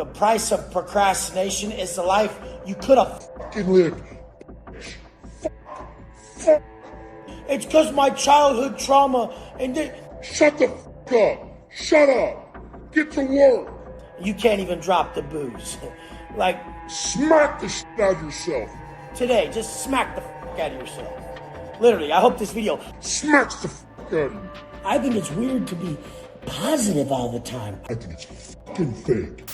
The price of procrastination is the life you could have fucking lived. It's because my childhood trauma and Shut the fuck up. Shut up. Get to work. You can't even drop the booze. Like, smack the shit out of yourself. Today, just smack the fuck out of yourself. Literally, I hope this video smacks the fuck out of you. I think it's weird to be positive all the time. I think it's fucking fake.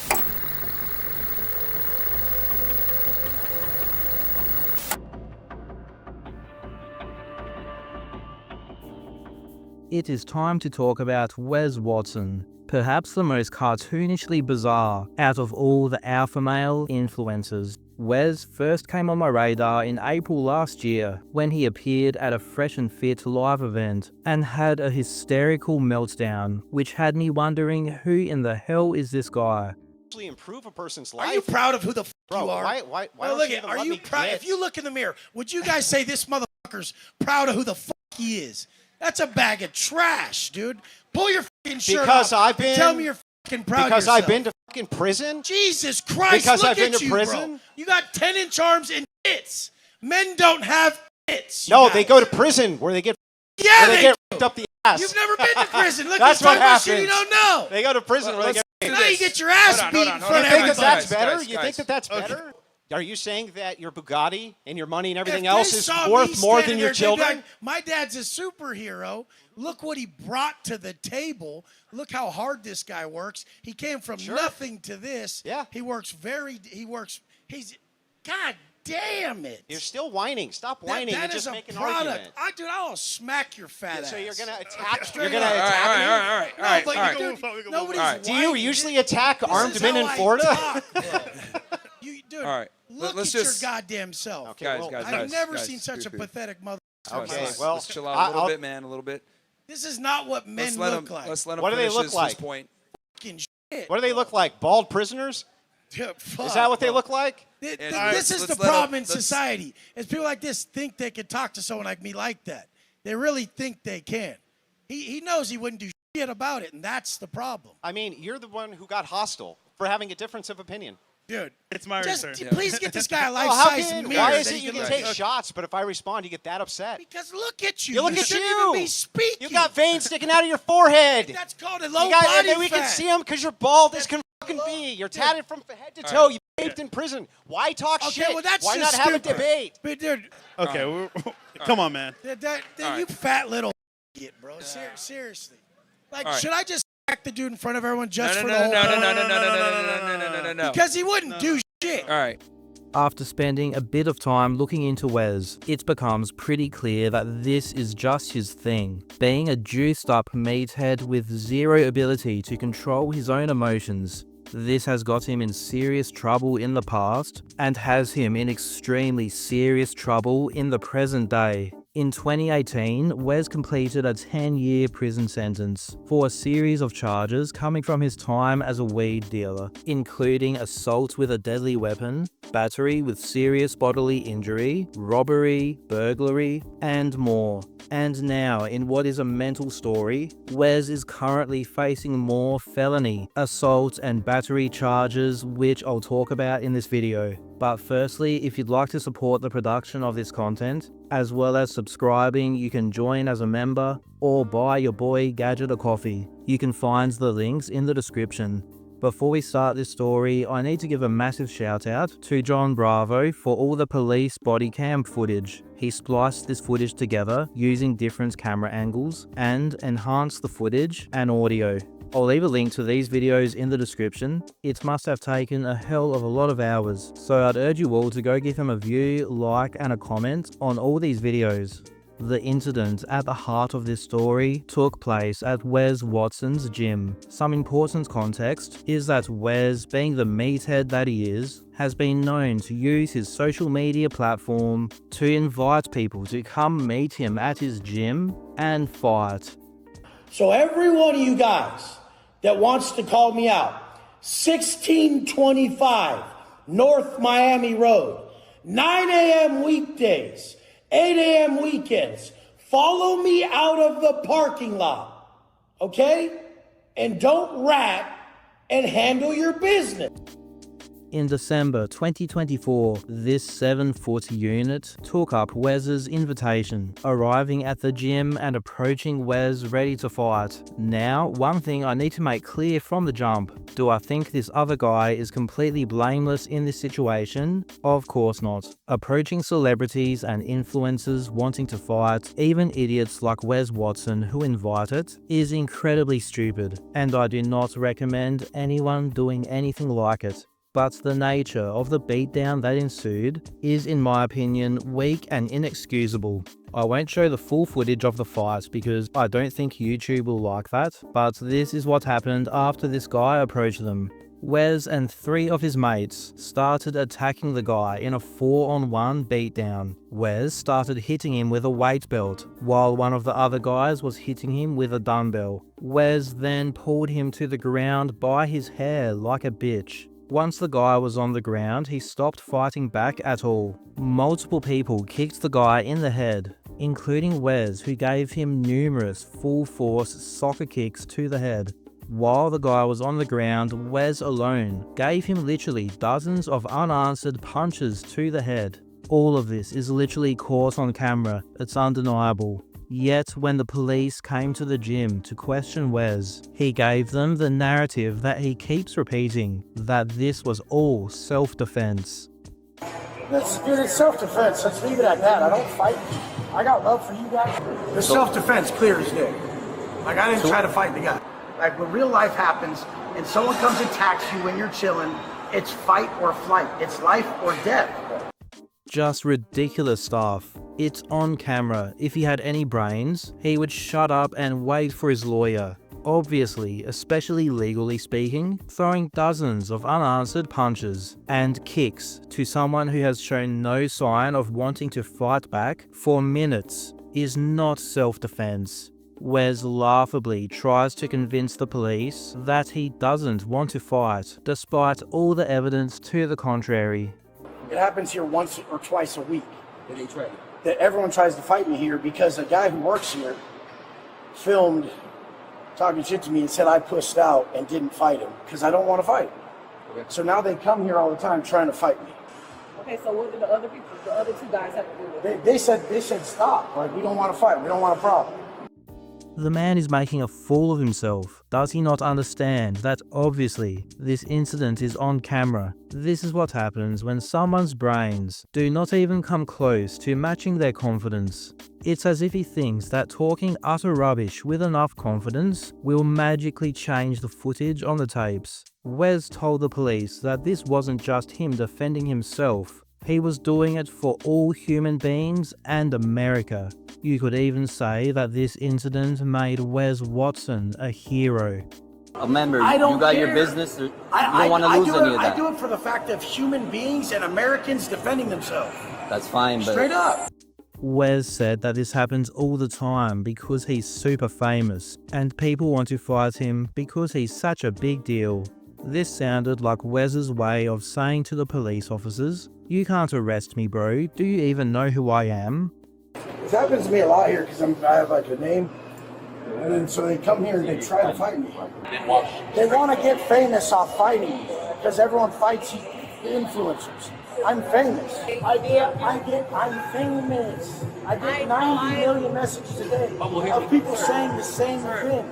It is time to talk about Wes Watson, perhaps the most cartoonishly bizarre out of all the alpha male influencers. Wes first came on my radar in April last year when he appeared at a Fresh and Fit live event and had a hysterical meltdown, which had me wondering who in the hell is this guy? Improve a person's life. Are you proud of who the fuck you are? Why well, look at, are you proud? If you look in the mirror, would you guys say this motherfucker's proud of who the fuck he is? That's a bag of trash, dude. Pull your fucking shirt off. Tell me you're fucking proud of yourself. Because I've been to fucking prison? Jesus Christ, because look I've been at to you, prison? Bro. You got 10-inch arms and tits. Men don't have tits. No, they go to prison where they get get ripped up the ass. You've never been to prison. Look, that's what happens. Shit you don't know. They go to prison where they get ripped. Now you get your ass beat in front of You everybody. think that's better? You think that's better? Are you saying that your Bugatti and your money and everything else is worth more than your children? Like, my dad's a superhero. Look what he brought to the table. Look how hard this guy works. He came from nothing to this. Yeah. He's, God damn it. You're still whining. Stop whining and just make an argument. Dude, I'll smack your fat ass. So you're going to attack me? All right. Nobody's whining. Do you usually attack armed men in Florida? Dude, all right. Look at your goddamn self. Okay, guys, I've never seen such a pathetic mother. Okay, well, let's chill out a little bit, man. A little bit. This is not what men look like. Let's let him what do they look like? His point. Fucking shit. What do they look like? Bald prisoners? Dude, is that what they look like? This is the problem in society. Is people like this think they can talk to someone like me like that. They really think they can. He knows he wouldn't do shit about it, and that's the problem. I mean, you're the one who got hostile for having a difference of opinion. Dude, it's my return. Please get this guy a life-size mirror. Why is it you can take shots, but if I respond, you get that upset? Because look at you. Look at you. Shouldn't even be speaking. You got veins sticking out of your forehead. That's called a low body fat. We can see them because you're bald as can fucking be. You're tatted from head to toe. You raped in prison. Why talk shit? Well, that's Why just not have a debate? But dude, okay, come on, man. You fat little idiot, bro. Seriously. Like, should I just smack the dude in front of everyone just for the whole No. Because he wouldn't do shit. All right. After spending a bit of time looking into Wes, it becomes pretty clear that this is just his thing. Being a juiced up meathead with zero ability to control his own emotions. This has got him in serious trouble in the past and has him in extremely serious trouble in the present day. In 2018, Wes completed a 10-year prison sentence for a series of charges coming from his time as a weed dealer, including assault with a deadly weapon, battery with serious bodily injury, robbery, burglary, and more. And now, in what is a mental story, Wes is currently facing more felony, assault, and battery charges, which I'll talk about in this video. But firstly, if you'd like to support the production of this content, as well as subscribing, you can join as a member or buy your boy Gadget a coffee. You can find the links in the description. Before we start this story, I need to give a massive shout out to John Bravo for all the police body cam footage. He spliced this footage together using different camera angles and enhanced the footage and audio. I'll leave a link to these videos in the description. It must have taken a hell of a lot of hours, so I'd urge you all to go give him a view, like, and a comment on all these videos. The incident at the heart of this story took place at Wes Watson's gym. Some important context is that Wes, being the meathead that he is, has been known to use his social media platform to invite people to come meet him at his gym and fight. So every one of you guys that wants to call me out, 1625 North Miami Road, 9 a.m. weekdays, 8 a.m. weekends. Follow me out of the parking lot, okay? And don't rat and handle your business. In December 2024, this 7-foot unit took up Wes's invitation, arriving at the gym and approaching Wes ready to fight. Now, one thing I need to make clear from the jump. Do I think this other guy is completely blameless in this situation? Of course not. Approaching celebrities and influencers wanting to fight, even idiots like Wes Watson who invite it, is incredibly stupid, and I do not recommend anyone doing anything like it. But the nature of the beatdown that ensued is, in my opinion, weak and inexcusable. I won't show the full footage of the fight because I don't think YouTube will like that, but this is what happened after this guy approached them. Wes and 3 of his mates started attacking the guy in a 4-on-1 beatdown. Wes started hitting him with a weight belt, while one of the other guys was hitting him with a dumbbell. Wes then pulled him to the ground by his hair like a bitch. Once the guy was on the ground, he stopped fighting back at all. Multiple people kicked the guy in the head, including Wes, who gave him numerous full-force soccer kicks to the head. While the guy was on the ground, Wes alone gave him literally dozens of unanswered punches to the head. All of this is literally caught on camera, it's undeniable. Yet when the police came to the gym to question Wes, he gave them the narrative that he keeps repeating, that this was all self-defense. It's self-defense. Let's leave it at that. I don't fight. I got love for you guys. It's self-defense, clear as day. Like, I didn't try to fight the guy. Like, when real life happens and someone comes and attacks you when you're chilling, it's fight or flight. It's life or death. Just ridiculous stuff. It's on camera. If he had any brains, he would shut up and wait for his lawyer. Obviously, especially legally speaking, throwing dozens of unanswered punches and kicks to someone who has shown no sign of wanting to fight back for minutes is not self-defense. Wes laughably tries to convince the police that he doesn't want to fight, despite all the evidence to the contrary. It happens here once or twice a week. That everyone tries to fight me here because a guy who works here filmed talking shit to me and said I pushed out and didn't fight him because I don't want to fight. Okay. So now they come here all the time trying to fight me. Okay, so what did the other people, the other 2 guys have to do with it? They said stop. Like, we don't want to fight. We don't want a problem. The man is making a fool of himself. Does he not understand that obviously this incident is on camera? This is what happens when someone's brains do not even come close to matching their confidence. It's as if he thinks that talking utter rubbish with enough confidence will magically change the footage on the tapes. Wes told the police that this wasn't just him defending himself. He was doing it for all human beings and America. You could even say that this incident made Wes Watson a hero. Remember, you got your business, you don't want to lose any of that. I do it for the fact of human beings and Americans defending themselves. That's fine, but... Straight up. Wes said that this happens all the time because he's super famous, and people want to fight him because he's such a big deal. This sounded like Wes's way of saying to the police officers, "You can't arrest me, bro. Do you even know who I am?" This happens to me a lot here because I have like a name, and then so they come here and they try to fight me. They want to get famous off fighting me because everyone fights influencers. I'm famous. I'm famous. I get 90 million messages a day of people saying the same thing.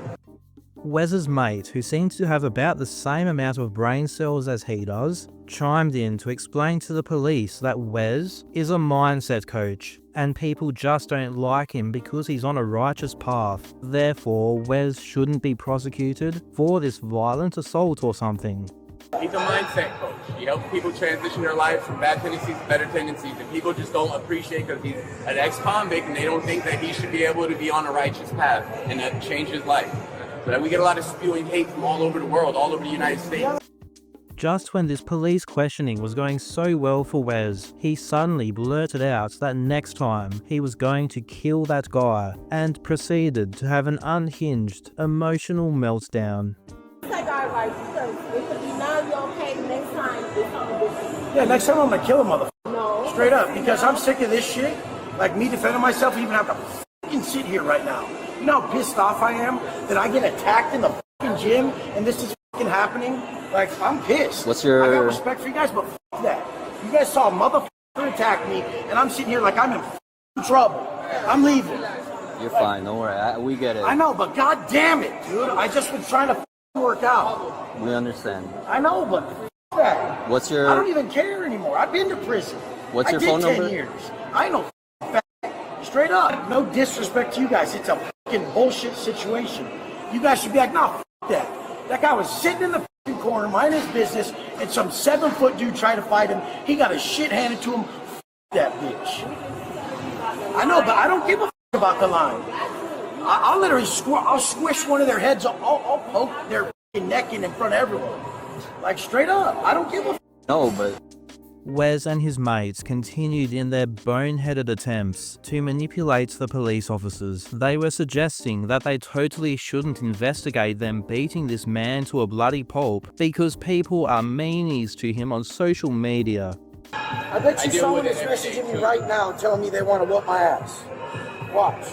Wes's mate, who seems to have about the same amount of brain cells as he does, chimed in to explain to the police that Wes is a mindset coach, and people just don't like him because he's on a righteous path. Therefore, Wes shouldn't be prosecuted for this violent assault or something. He's a mindset coach. He helps people transition their lives from bad tendencies to better tendencies, and people just don't appreciate because he's an ex-convict and they don't think that he should be able to be on a righteous path and that change his life. But we get a lot of spewing hate from all over the world, all over the United States. Just when this police questioning was going so well for Wes, he suddenly blurted out that next time he was going to kill that guy and proceeded to have an unhinged, emotional meltdown. Yeah, next time I'm gonna kill a motherfucker. No. Straight up, because I'm sick of this shit. Like me defending myself, even have to fucking sit here right now. You know how pissed off I am that I get attacked in the fucking gym and this is fucking happening? Like, I'm pissed. What's your- I got respect for you guys, but f that. You guys saw a motherfucker attack me, and I'm sitting here like I'm in trouble. I'm leaving. You're fine. Don't worry. We get it. I know, but god damn it, dude. I just been trying to work out. We understand. I know, but f that. What's your? I don't even care anymore. I've been to prison. What's your I did phone 10 number? years. I know f straight up. No disrespect to you guys. It's a fucking bullshit situation. You guys should be like, nah, f that. That guy was sitting in the fucking corner, minding his business, and some 7-foot dude tried to fight him. He got his shit handed to him. F that bitch. I know, but I don't give a f about the line. I'll literally I'll squish one of their heads. I'll poke their fucking neck in front of everyone. Like, straight up. I don't give a f. No, but Wes and his mates continued in their boneheaded attempts to manipulate the police officers. They were suggesting that they totally shouldn't investigate them beating this man to a bloody pulp because people are meanies to him on social media. I bet you someone is messaging me right now telling me they want to whoop my ass. Watch.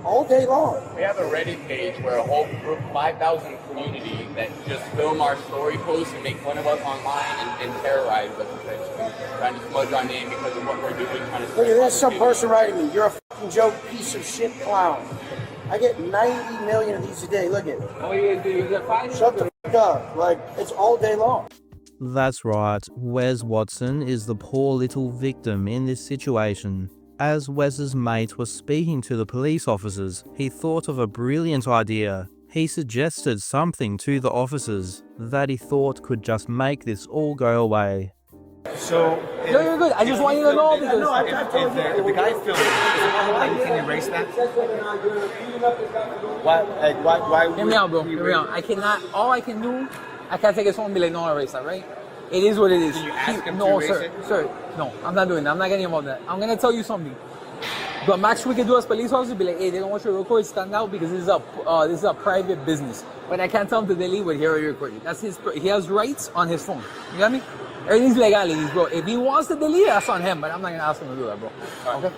All day long. We have a Reddit page where a whole group, 5,000 community, that just film our story posts and make fun of us online and terrorize us, essentially. Trying to smudge our name because of what we're doing. Trying to Look at this, some person writing me, you're a fucking joke, piece of shit clown. I get 90 million of these a day, look at it. Oh, you get 5? Shut the fuck up. Like, it's all day long. That's right, Wes Watson is the poor little victim in this situation. As Wes's mate was speaking to the police officers, he thought of a brilliant idea. He suggested something to the officers that he thought could just make this all go away. So, No, you're good. I just want you to know because... No, I told you. the guy filming, you can erase that? Why Hear me out, bro. Hear me out. I cannot... All I can do... I can't take his phone and be like, no, erase that, right? It is what it is. Can you ask him to no, erase sir. it? Sir, no. I'm not doing that. I'm not getting involved in that. I'm going to tell you something. The max we can do as police officers be like, hey, they don't want your record stand out because this is a private business. But I can't tell him to delete what here are you recording. That's his... He has rights on his phone. You got me? Everything's legalities, bro. If he wants to delete it, that's on him. But I'm not going to ask him to do that, bro. Okay?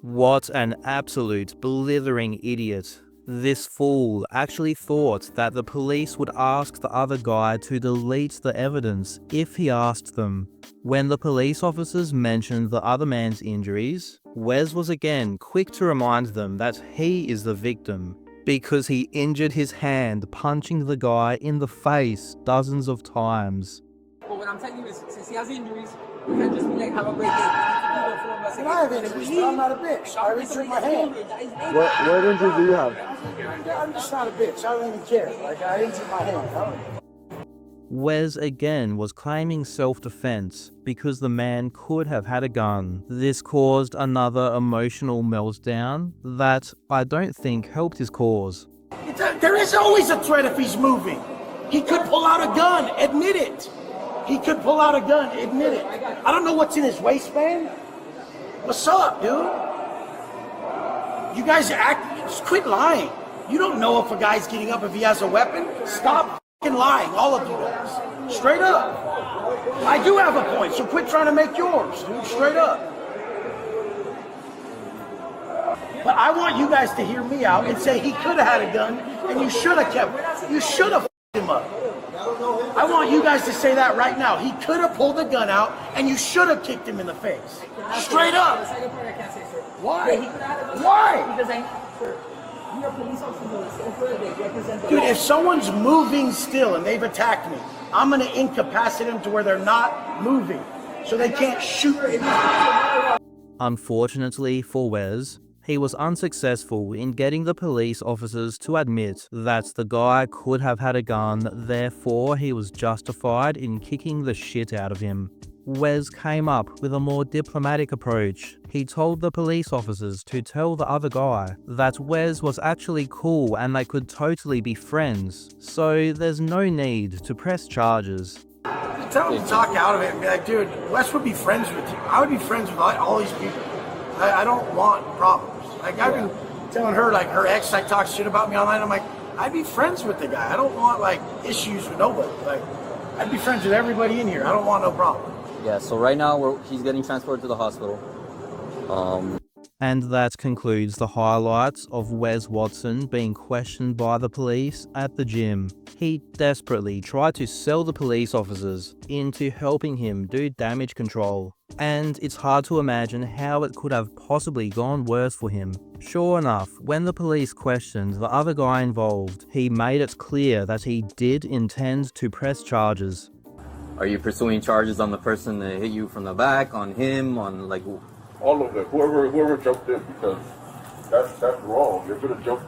What an absolute blithering idiot. This fool actually thought that the police would ask the other guy to delete the evidence if he asked them. When the police officers mentioned the other man's injuries, Wes was again quick to remind them that he is the victim because he injured his hand punching the guy in the face dozens of times. But what I'm telling you is, since he has injuries, we can't just be like, have a great day. And I have injuries, but I'm not a bitch. I injured my hand. what injury do you have? I'm just not a bitch. I don't even care. Like, I injured my hand. Wes again was claiming self-defense because the man could have had a gun. This caused another emotional meltdown that I don't think helped his cause. There is always a threat if he's moving. He could pull out a gun. Admit it. He could pull out a gun. Admit it. I don't know what's in his waistband. What's up, dude? You guys just quit lying. You don't know if a guy's getting up if he has a weapon. Stop fucking lying, all of you guys. Straight up. I do have a point, so quit trying to make yours, dude. Straight up. But I want you guys to hear me out and say he could have had a gun and you should have kept. You should have him up. I want you guys to say that right now. He could have pulled the gun out and you should have kicked him in the face. Straight up. The second part I can't say, sir. Why? Yeah, he could have had a gun. Why? Because sir, you're a police officer. They represent the Dude, law. if someone's moving still and they've attacked me, I'm going to incapacitate them to where they're not moving, so they can't shoot me. Unfortunately for Wes, he was unsuccessful in getting the police officers to admit that the guy could have had a gun, therefore he was justified in kicking the shit out of him. Wes came up with a more diplomatic approach. He told the police officers to tell the other guy that Wes was actually cool and they could totally be friends, so there's no need to press charges. Tell him to talk out of it and be like, dude, Wes would be friends with you. I would be friends with all these people. I don't want problems. Like, I've been telling her, like, her ex, like, talks shit about me online. I'm like, I'd be friends with the guy. I don't want, like, issues with nobody. Like, I'd be friends with everybody in here. I don't want no problem. Yeah, so right now he's getting transported to the hospital. And that concludes the highlights of Wes Watson being questioned by the police at the gym. He desperately tried to sell the police officers into helping him do damage control, and it's hard to imagine how it could have possibly gone worse for him. Sure enough, when the police questioned the other guy involved, he made it clear that he did intend to press charges. Are you pursuing charges on the person that hit you from the back, on him, on like... All of it. Whoever jumped in, because that's wrong. You're gonna jump.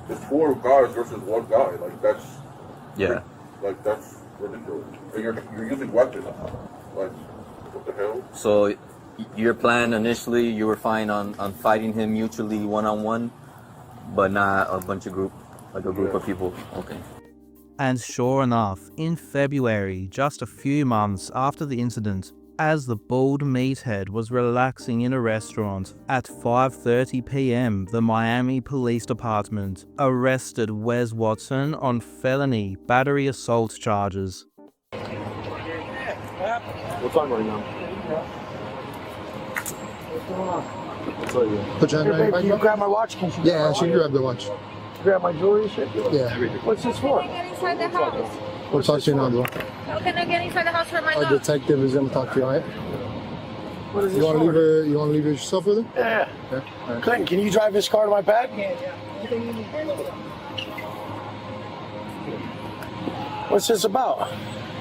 It's 4 guys versus 1 guy. Like that's that's ridiculous. And you're using weapons. Like what the hell? So your plan initially, you were fine on fighting him mutually one-on-one, but not a bunch of group of people. Okay. And sure enough, in February, just a few months after the incident, as the bald meathead was relaxing in a restaurant, at 5:30 p.m. the Miami Police Department arrested Wes Watson on felony battery assault charges. What time right now? Put your hand right. Can you grab my watch? Yeah, she grabbed the watch. Grab my jewelry and shit? Yeah. What's this for? Get inside the house. We'll talk to you now, bro. How can I get inside the house for my Our dog? detective is gonna talk to you, alright? What is this You wanna for? leave her? You wanna leave her yourself with her? Yeah. Yeah. All right. Clinton, can you drive this car to my pad? What's this about?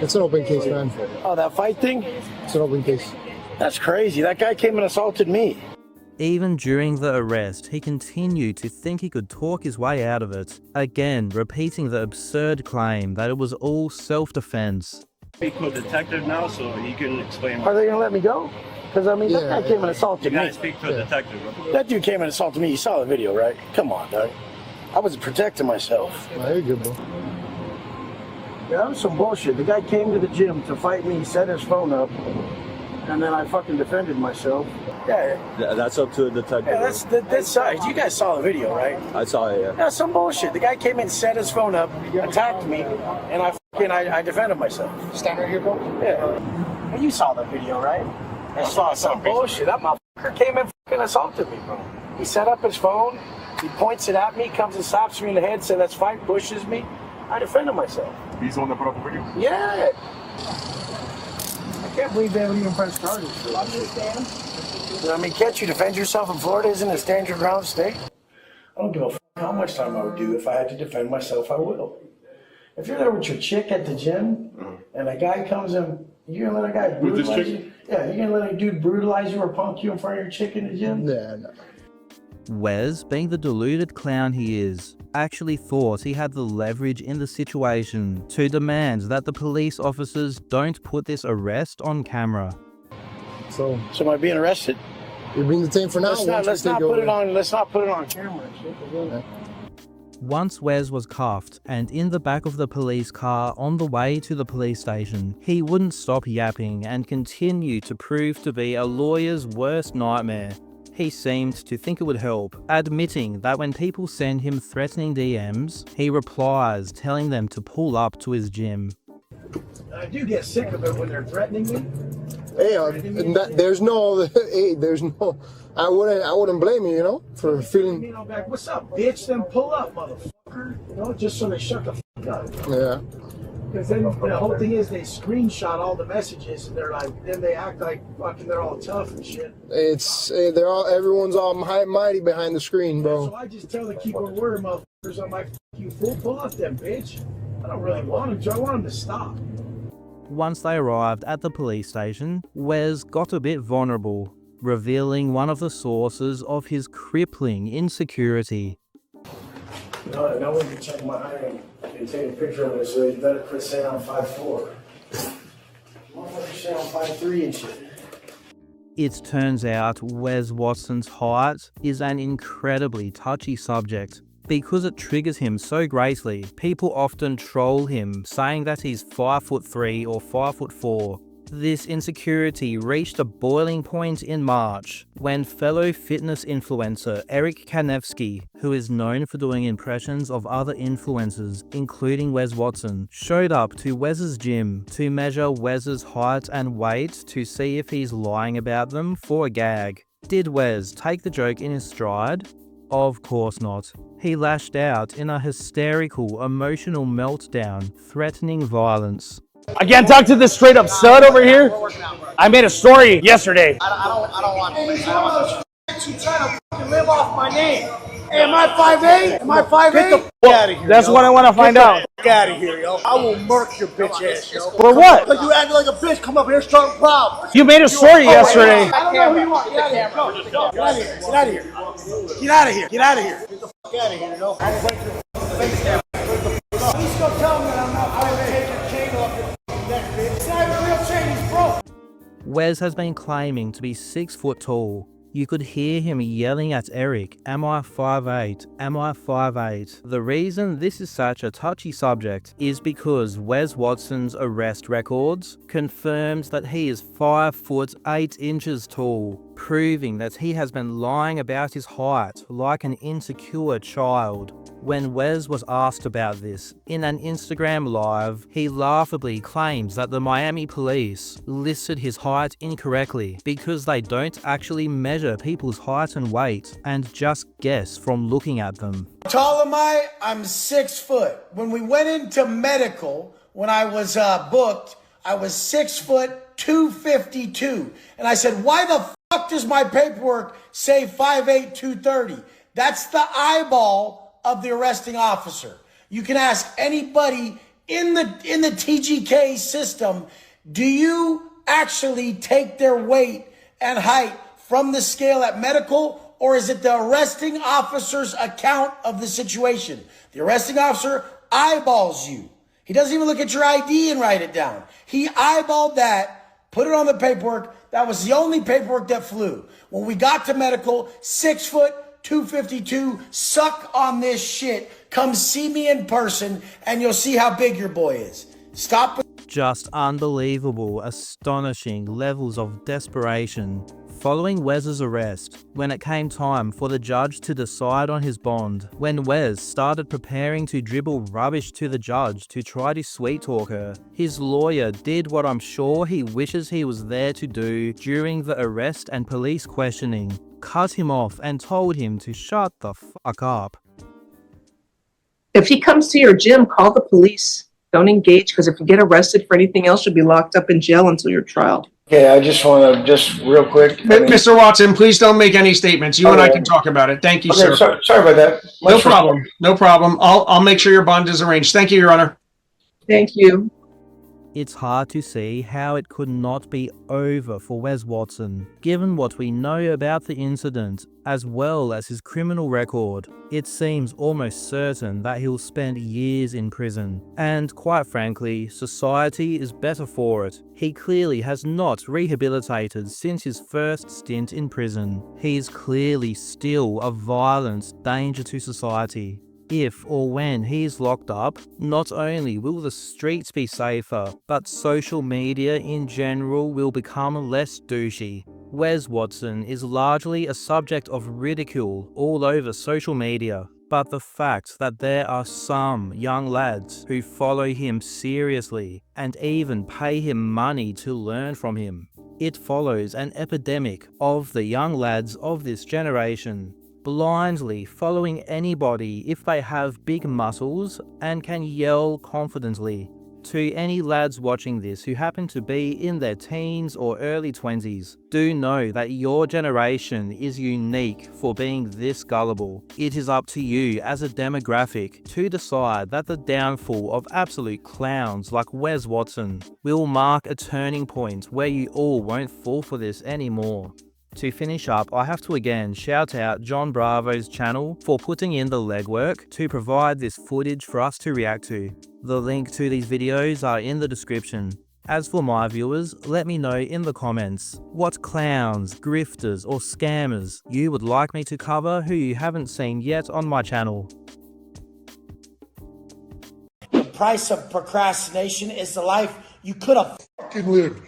It's an open case, man. Oh, that fight thing? It's an open case. That's crazy. That guy came and assaulted me. Even during the arrest, he continued to think he could talk his way out of it, again repeating the absurd claim that it was all self-defense. Speak to a detective now so he can explain. Are they going to let me go? Because, I mean, that guy came and assaulted You me. gotta speak to a detective, bro. That dude came and assaulted me. You saw the video, right? Come on, dog. I was protecting myself. Nah, you're good, bro. Yeah, that was some bullshit. The guy came to the gym to fight me, set his phone up, and then I fucking defended myself. Yeah, That's up to a detective. yeah, that's you guys saw the video, right? I saw it, yeah. That's some bullshit. The guy came in, set his phone up, attacked me, and I defended myself. Stand right here, bro. Yeah. And you saw the video, right? I saw some bullshit. That motherfucker came and fucking assaulted me, bro. He set up his phone, he points it at me, comes and slaps me in the head, says let's fight, pushes me. I defended myself. He's the one that put up the video? Yeah. I can't believe they haven't even pressed charges for it. Understand? I mean, can't you defend yourself in Florida? Isn't it a stand your ground state? I don't give a how much time I would do. If I had to defend myself, I will. If you're there with your chick at the gym, and a guy comes in, you're gonna let a guy brutalize you? Yeah, you're gonna let a dude brutalize you or punk you in front of your chick in the gym? Yeah, no. Wes, being the deluded clown he is, actually thought he had the leverage in the situation to demand that the police officers don't put this arrest on camera. So am I being arrested? you're being detained for now. Let's not put it on camera and shit. Okay. Once Wes was cuffed and in the back of the police car on the way to the police station, he wouldn't stop yapping and continued to prove to be a lawyer's worst nightmare. He seemed to think it would help, admitting that when people send him threatening DMs, he replies telling them to pull up to his gym. I do get sick of it when they're threatening me. Hey, there's no. I wouldn't blame you, for feeling. You know, back, what's up, bitch? Then pull up, motherfucker. Just so they shut the fuck up. Yeah. Because then the whole thing is they screenshot all the messages and then they act like fucking they're all tough and shit. Everyone's all mighty behind the screen, bro. So I just tell the keyboard word, motherfuckers. I'm like, you fool, pull up then, bitch. I don't really want them to. I want them to stop. Once they arrived at the police station, Wes got a bit vulnerable, revealing one of the sources of his crippling insecurity. No one can check my iron and take a picture of it, so they better quit saying I'm 5'4". Motherfuckers say I'm 5'3" and shit. It turns out Wes Watson's height is an incredibly touchy subject. Because it triggers him so greatly, people often troll him, saying that he's 5'3" or 5'4". This insecurity reached a boiling point in March, when fellow fitness influencer Eric Kanevsky, who is known for doing impressions of other influencers, including Wes Watson, showed up to Wes's gym to measure Wes's height and weight to see if he's lying about them for a gag. Did Wes take the joke in his stride? Of course not. He lashed out in a hysterical, emotional meltdown, threatening violence. I can't talk to this straight up stud over here. I made a story yesterday. I don't want to. You trying to fucking live off my name. Hey, am I 5'8"? Am I 5'8"? Get the fuck out of here. That's what I want to find out. Get out of here, yo. I will murk your bitch ass, yo. For what? Because you acting like a bitch. Come up here starting problems. You made a story yesterday. I don't know who you want. Get out of here. Go. Get out of here. Get out of here. Get out of here. Get out of here. Get the fuck out of here, yo. I will break your face down. Please go tell me that I'm not going to take your chain off your neck, bitch. It's not even a real chain. He's broke. Wes has been claiming to be 6 foot tall. You could hear him yelling at Eric, "Am I 5'8"? Am I 5'8"? The reason this is such a touchy subject is because Wes Watson's arrest records confirms that he is 5 foot 8 inches tall, proving that he has been lying about his height like an insecure child. When Wes was asked about this in an Instagram live, he laughably claims that the Miami police listed his height incorrectly because they don't actually measure people's height and weight and just guess from looking at them. How tall am I? I'm 6 foot. When we went into medical, when I was booked, I was 6 foot 252. And I said, why the fuck does my paperwork say 5'8", 230? That's the eyeball of the arresting officer. You can ask anybody in the TGK system, do you actually take their weight and height from the scale at medical, or is it the arresting officer's account of the situation? The arresting officer eyeballs you. He doesn't even look at your ID and write it down. He eyeballed that, put it on the paperwork. That was the only paperwork that flew. When we got to medical, 6 foot 252, suck on this shit. Come see me in person and you'll see how big your boy is. Stop. Just unbelievable, astonishing levels of desperation. Following Wes's arrest, when it came time for the judge to decide on his bond, when Wes started preparing to dribble rubbish to the judge to try to sweet talk her, his lawyer did what I'm sure he wishes he was there to do during the arrest and police questioning. Cut him off and told him to shut the fuck up. If he comes to your gym, call the police. Don't engage, because if you get arrested for anything else, you'll be locked up in jail until your trial. Okay, I just want to, just real quick. Mr. Watson, please don't make any statements. You and I can talk about it. Thank you, sir. Sorry about that. No problem. No problem. I'll make sure your bond is arranged. Thank you, Your Honor. Thank you. It's hard to see how it could not be over for Wes Watson, given what we know about the incident, as well as his criminal record. It seems almost certain that he'll spend years in prison, and quite frankly, society is better for it. He clearly has not rehabilitated since his first stint in prison. He's clearly still a violent danger to society. If or when he's locked up, not only will the streets be safer, but social media in general will become less douchey. Wes Watson is largely a subject of ridicule all over social media, but the fact that there are some young lads who follow him seriously and even pay him money to learn from him, it follows an epidemic of the young lads of this generation blindly following anybody if they have big muscles and can yell confidently. To any lads watching this who happen to be in their teens or early 20s, do know that your generation is unique for being this gullible. It is up to you as a demographic to decide that the downfall of absolute clowns like Wes Watson will mark a turning point where you all won't fall for this anymore. To finish up, I have to again shout out John Bravo's channel for putting in the legwork to provide this footage for us to react to. The link to these videos are in the description. As for my viewers, let me know in the comments what clowns, grifters or scammers you would like me to cover who you haven't seen yet on my channel. The price of procrastination is the life you could have fucking lived.